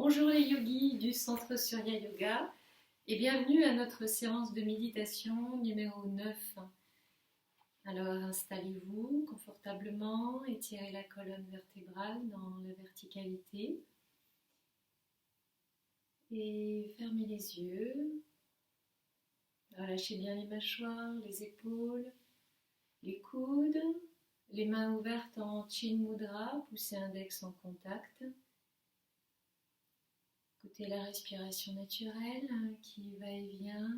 Bonjour les yogis du Centre Surya Yoga et bienvenue à notre séance de méditation numéro 9. Alors installez-vous confortablement, étirez la colonne vertébrale dans la verticalité et fermez les yeux. Relâchez bien les mâchoires, les épaules, les coudes, les mains ouvertes en Chin Mudra, poussez index en contact. Écoutez la respiration naturelle qui va et vient.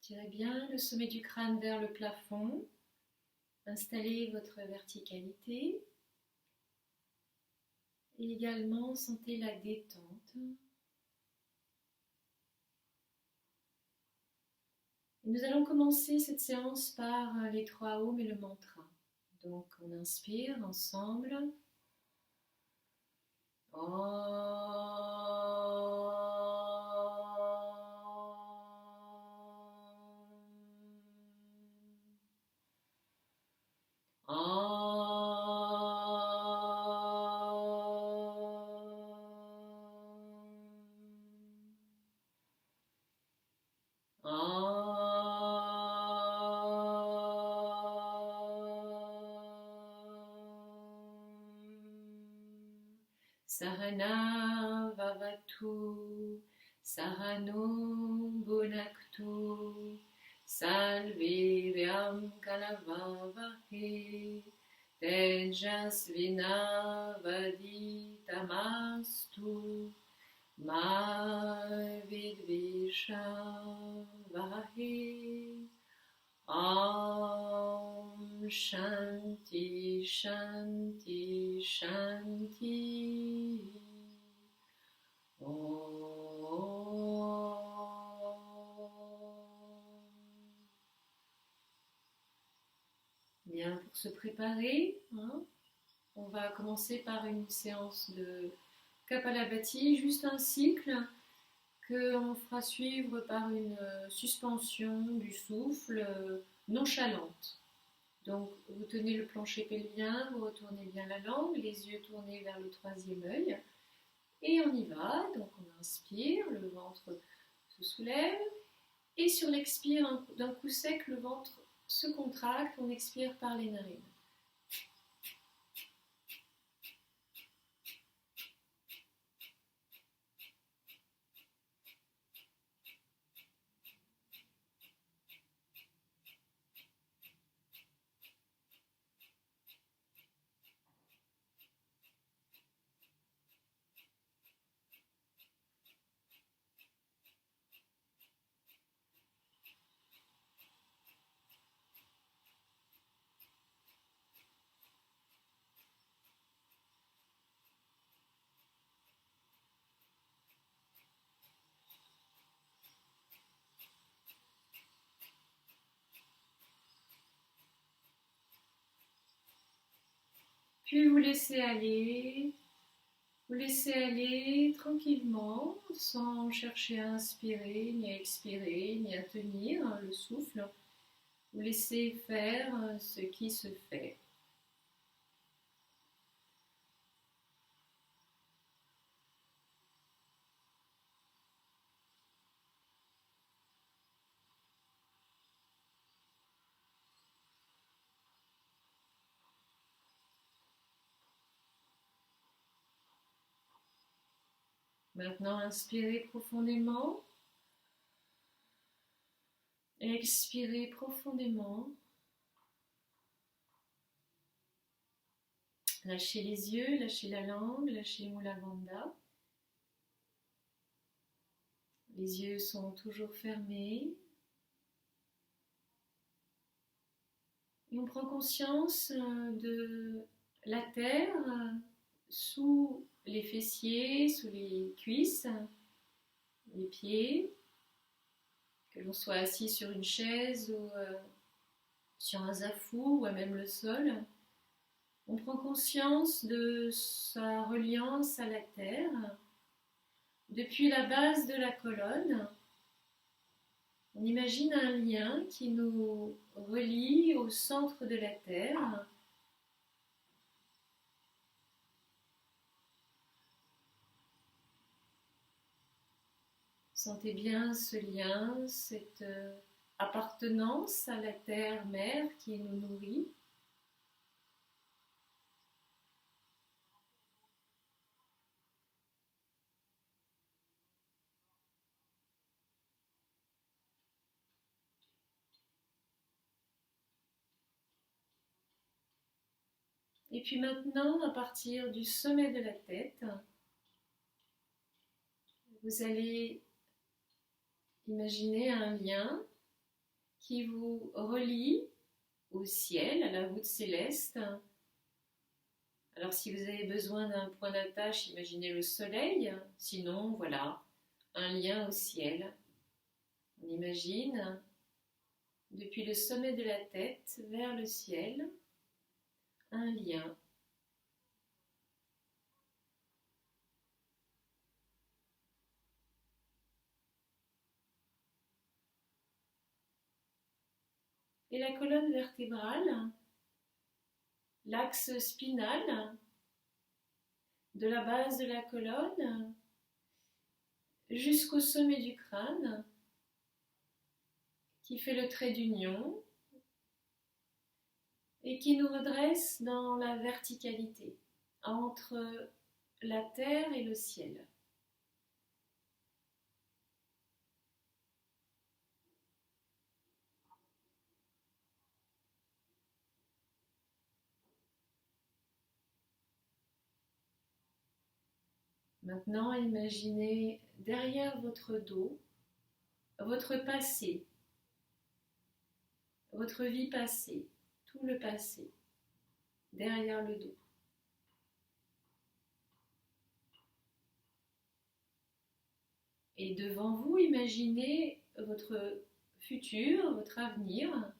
Tirez bien le sommet du crâne vers le plafond. Installez votre verticalité. Et également, sentez la détente. Et nous allons commencer cette séance par les 3 Om et le mantra. Donc, on inspire ensemble. Sarana Vavatu, Sarano Bhunaktu, Salve Vyam Kalavavahe, Tejasvina Vaditamastu, Ma Vidvisha Vahe. Om Shanti Shanti Shanti. Bien, pour se préparer, on va commencer par une séance de Kapalabhati, juste un cycle qu'on fera suivre par une suspension du souffle nonchalante. Donc, vous tenez le plancher pelvien, vous retournez bien la langue, les yeux tournés vers le 3e œil. Et on y va. Donc, on inspire, le ventre se soulève. Et sur l'expire, d'un coup sec, le ventre se contracte. On expire par les narines. Puis vous laissez aller tranquillement, sans chercher à inspirer, ni à expirer, ni à tenir le souffle. Vous laissez faire ce qui se fait. Maintenant, inspirez profondément. Expirez profondément. Lâchez les yeux, lâchez la langue, lâchez Mula Bandha. Les yeux sont toujours fermés. Et on prend conscience de la terre sous les fessiers, sous les cuisses, les pieds, que l'on soit assis sur une chaise ou sur un zafou ou à même le sol. On prend conscience de sa reliance à la terre depuis la base de la colonne. On imagine un lien qui nous relie au centre de la Terre. Sentez bien ce lien, cette appartenance à la terre-mère qui nous nourrit. Et puis maintenant, à partir du sommet de la tête, vous allez imaginer un lien qui vous relie au ciel, à la voûte céleste. Alors si vous avez besoin d'un point d'attache, imaginez le soleil. Sinon, voilà, un lien au ciel. On imagine depuis le sommet de la tête vers le ciel un lien. Et la colonne vertébrale, l'axe spinal, de la base de la colonne jusqu'au sommet du crâne, qui fait le trait d'union et qui nous redresse dans la verticalité, entre la terre et le ciel. Maintenant, imaginez derrière votre dos votre passé, votre vie passée, tout le passé, derrière le dos. Et devant vous, imaginez votre futur, votre avenir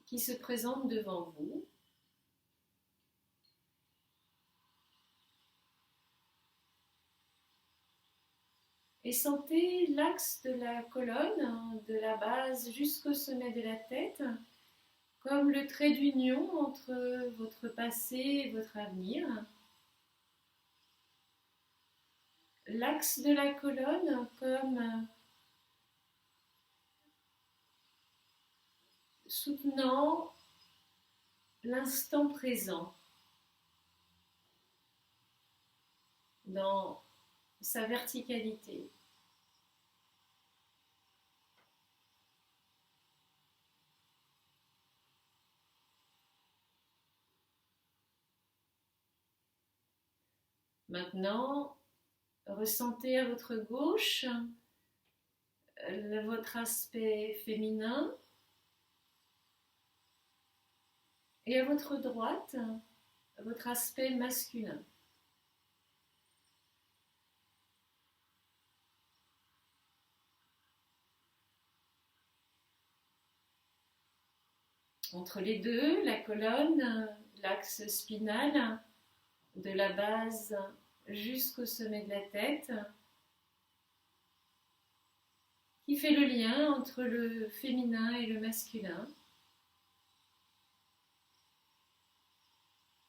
qui se présente devant vous. Et sentez l'axe de la colonne, de la base jusqu'au sommet de la tête, comme le trait d'union entre votre passé et votre avenir. L'axe de la colonne comme soutenant l'instant présent dans sa verticalité. Maintenant, ressentez à votre gauche votre aspect féminin et à votre droite votre aspect masculin. Entre les deux, la colonne, l'axe spinal, de la base jusqu'au sommet de la tête, qui fait le lien entre le féminin et le masculin,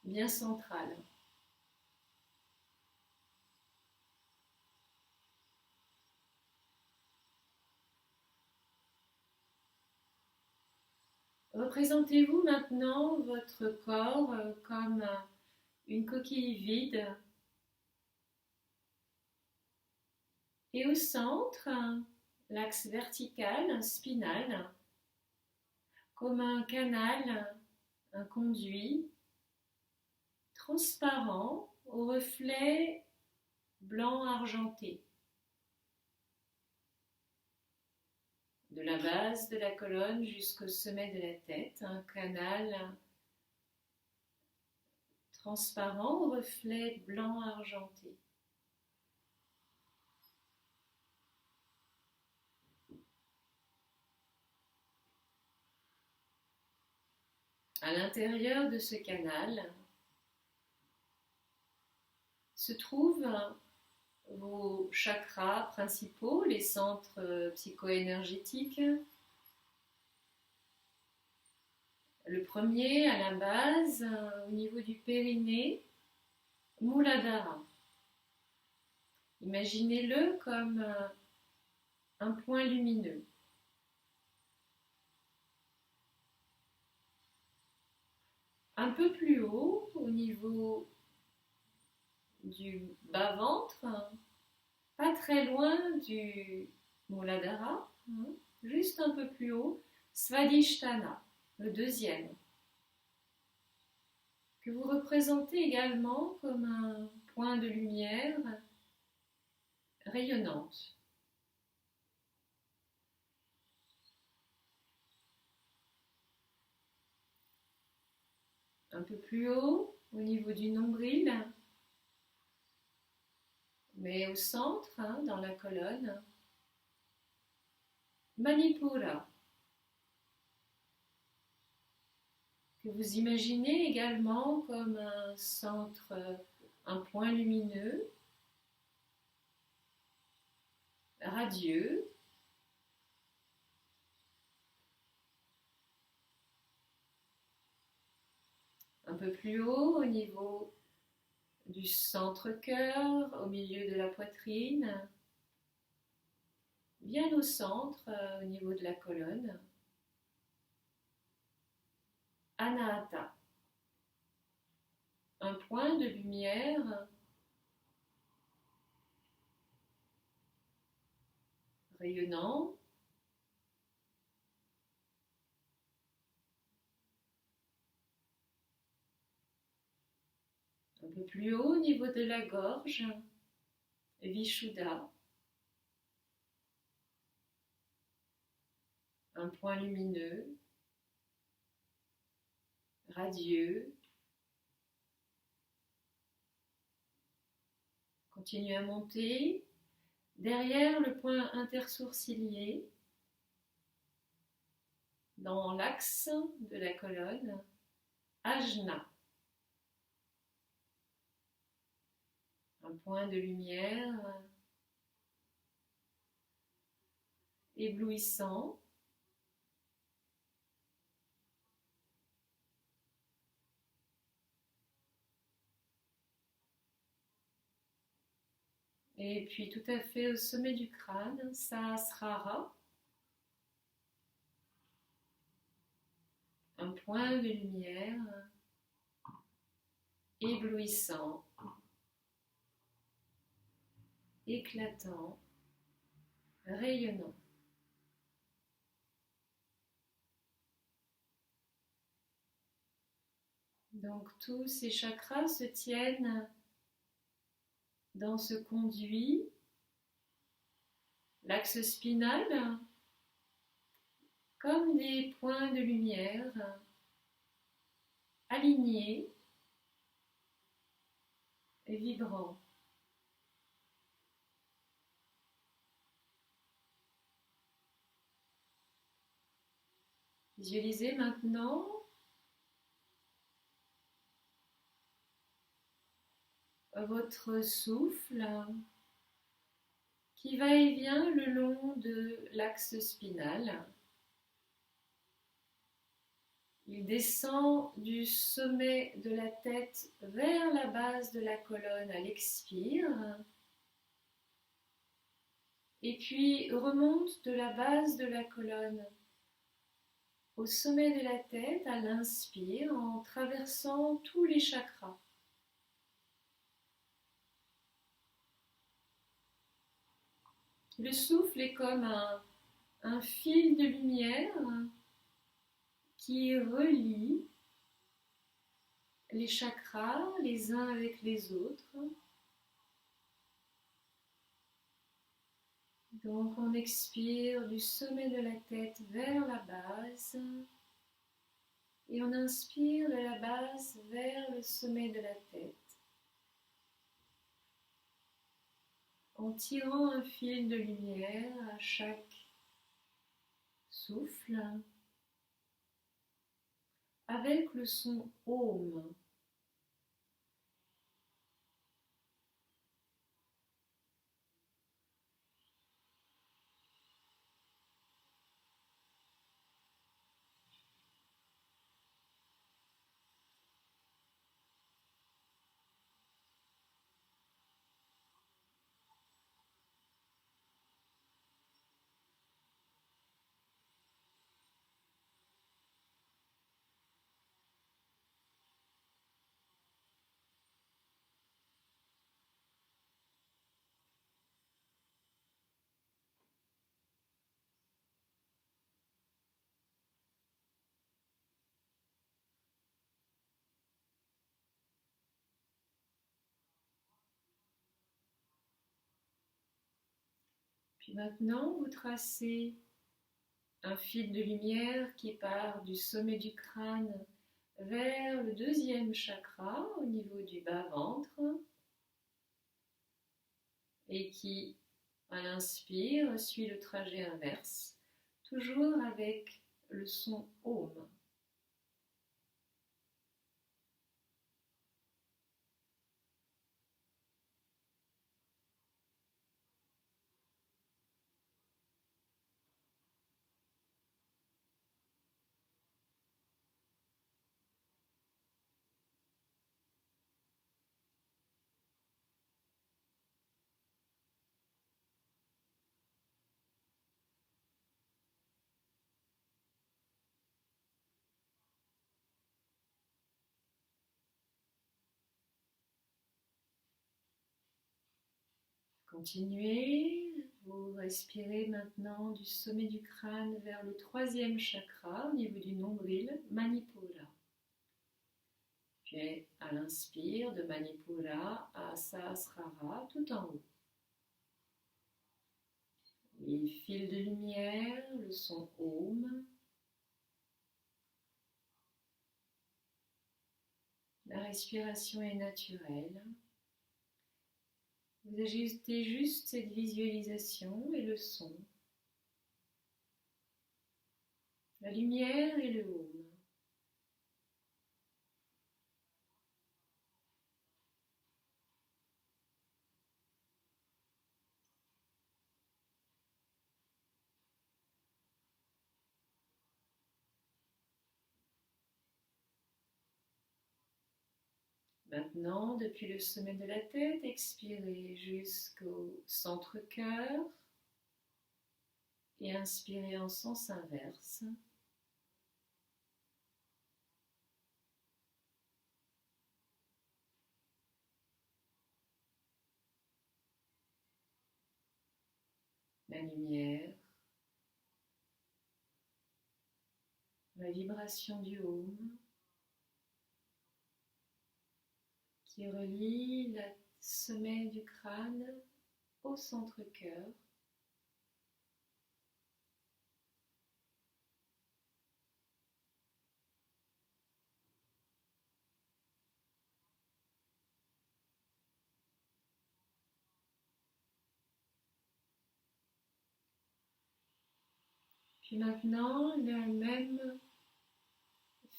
bien central. Représentez-vous maintenant votre corps comme une coquille vide et au centre, l'axe vertical, spinal, comme un canal, un conduit transparent au reflet blanc argenté. De la base de la colonne jusqu'au sommet de la tête, un canal transparent au reflet blanc argenté. À l'intérieur de ce canal se trouvent vos chakras principaux, les centres psycho-énergétiques, Le premier, à la base, au niveau du périnée, Muladhara. Imaginez-le comme un point lumineux. Un peu plus haut, au niveau du bas-ventre, pas très loin du Muladhara, juste un peu plus haut, Svadhisthana, le deuxième, que vous représentez également comme un point de lumière rayonnante. Un peu plus haut, au niveau du nombril, mais au centre, dans la colonne, Manipura, que vous imaginez également comme un centre, un point lumineux, radieux, un peu plus haut au niveau du centre-cœur, au milieu de la poitrine, bien au centre, au niveau de la colonne, Anahata, un point de lumière rayonnant, un peu plus haut au niveau de la gorge, Vishuddha, un point lumineux, radieux. Continuez à monter. Derrière le point intersourcilier, dans l'axe de la colonne, Ajna, un point de lumière éblouissant. Et puis tout à fait au sommet du crâne, Sahasrara, un point de lumière éblouissant, éclatant, rayonnant. Donc tous ces chakras se tiennent dans ce conduit, l'axe spinal, comme des points de lumière alignés et vibrants. Visualisez maintenant votre souffle qui va et vient le long de l'axe spinal. Il descend du sommet de la tête vers la base de la colonne à l'expire et puis remonte de la base de la colonne au sommet de la tête à l'inspire en traversant tous les chakras. Le souffle est comme un fil de lumière qui relie les chakras les uns avec les autres. Donc on expire du sommet de la tête vers la base et on inspire de la base vers le sommet de la tête en tirant un fil de lumière à chaque souffle avec le son Om. Puis maintenant, vous tracez un fil de lumière qui part du sommet du crâne vers le deuxième chakra au niveau du bas-ventre et qui, à l'inspire, suit le trajet inverse, toujours avec le son Om. Continuez, vous respirez maintenant du sommet du crâne vers le troisième chakra au niveau du nombril, Manipura. Puis à l'inspire de Manipura à Sahasrara tout en haut. Les fils de lumière, le son Om. La respiration est naturelle. Vous ajustez juste cette visualisation et le son. La lumière et le Om. Maintenant, depuis le sommet de la tête, expirez jusqu'au centre-cœur et inspirez en sens inverse. La lumière, la vibration du Om qui relie le sommet du crâne au centre-cœur. Puis maintenant, le même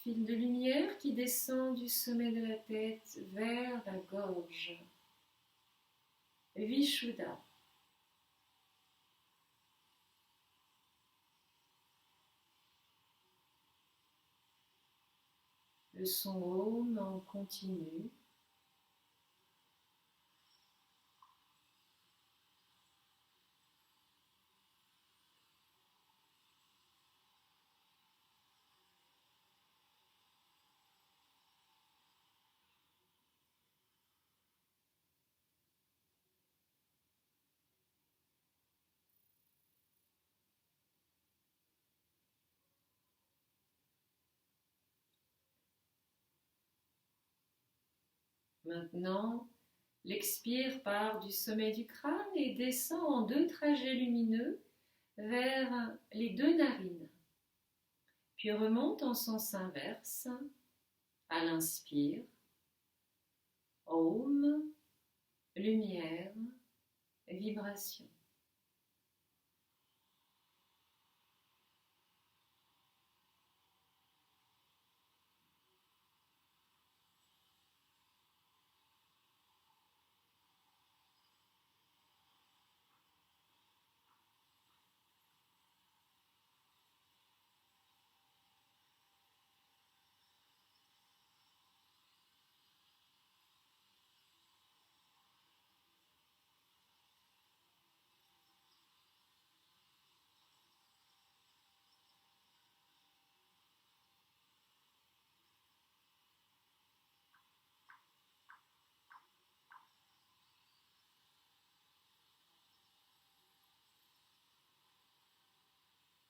fil de lumière qui descend du sommet de la tête vers la gorge. Vishuddha. Le son Om en continu. Maintenant, l'expire part du sommet du crâne et descend en deux trajets lumineux vers les deux narines. Puis remonte en sens inverse à l'inspire. Om, lumière, vibration.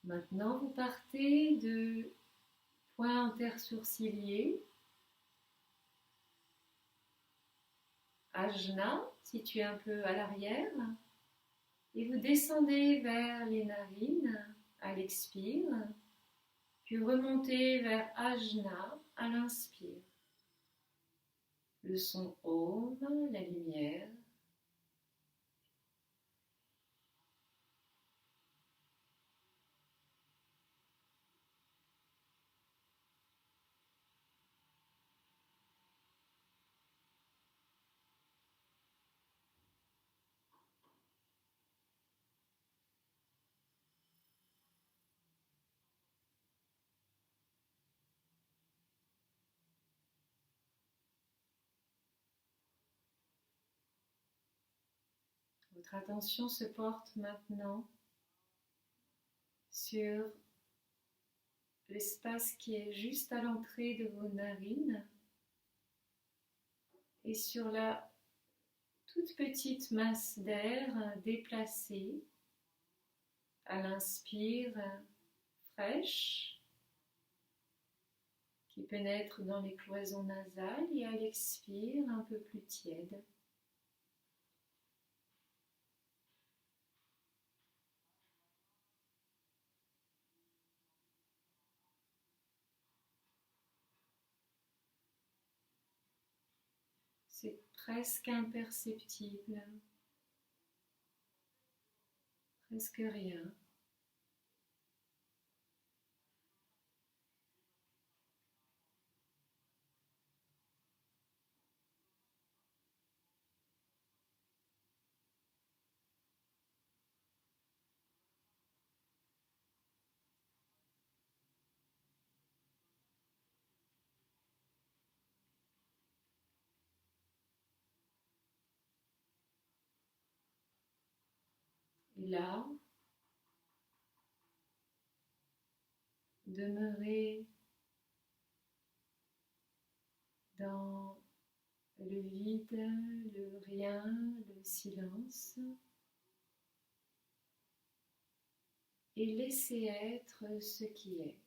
Maintenant, vous partez de point intersourcilier, ajna, situé un peu à l'arrière, Et vous descendez vers les narines à l'expire, puis remontez vers Ajna à l'inspire. Le son Om, la lumière. Votre attention se porte maintenant sur l'espace qui est juste à l'entrée de vos narines et sur la toute petite masse d'air déplacée à l'inspire, fraîche, qui pénètre dans les cloisons nasales, et à l'expire un peu plus tiède. C'est presque imperceptible, presque rien. Et là, demeurez dans le vide, le rien, le silence, et laissez être ce qui est.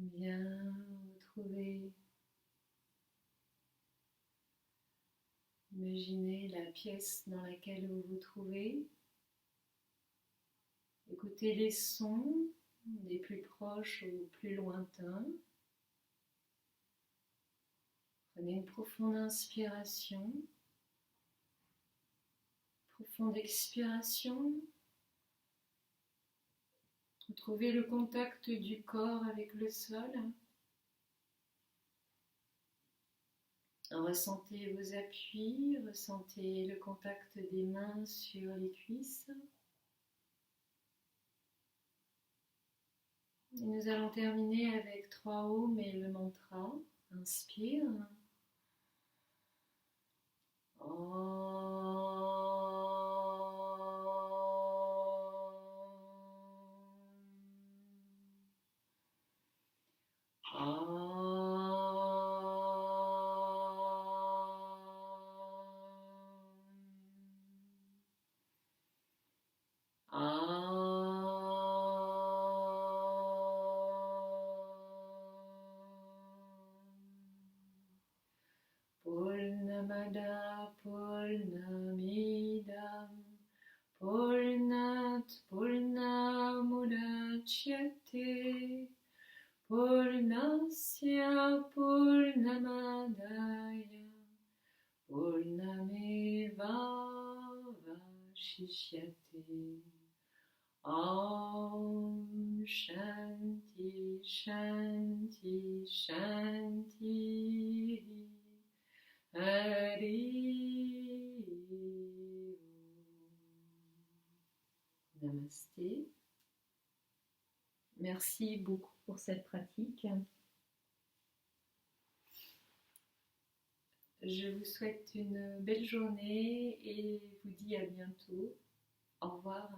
bien vous trouvez. Imaginez la pièce dans laquelle vous vous trouvez. Écoutez les sons des plus proches ou plus lointains. Prenez une profonde inspiration, profonde expiration. Retrouvez le contact du corps avec le sol. Ressentez vos appuis, ressentez le contact des mains sur les cuisses. Et nous allons terminer avec 3 ohms et le mantra. Inspire. Purnamada Purnamidam Purnat Purnamudachyate Purnasya Purnamadaya Purnameva Vashishyate. Om Shanti Shanti Shanti Hari Om. Namasté. Merci beaucoup pour cette pratique. Je vous souhaite une belle journée et vous dis à bientôt. Au revoir.